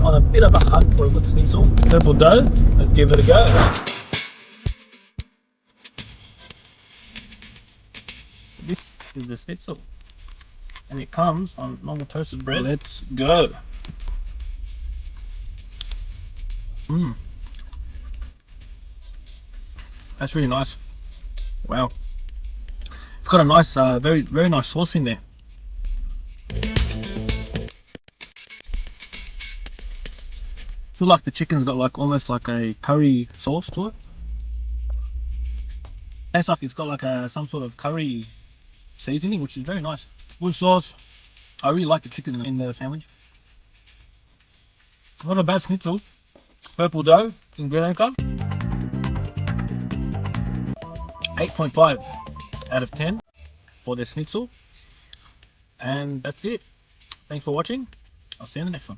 on a bit of a hunt for a good schnitzel. Purple dough, let's give it a go. This is the schnitzel, and it comes on normal toasted bread. Let's go. That's really nice. Wow, it's got a nice, very nice sauce in there. I feel like the chicken's got like almost like a curry sauce to it. Tastes like it's got like some sort of curry seasoning, which is very nice. Good sauce. I really like the chicken in the sandwich. Not a bad schnitzel. Purple dough in greenacre. 8.5 out of 10 for the schnitzel. And that's it. Thanks for watching. I'll see you in the next one.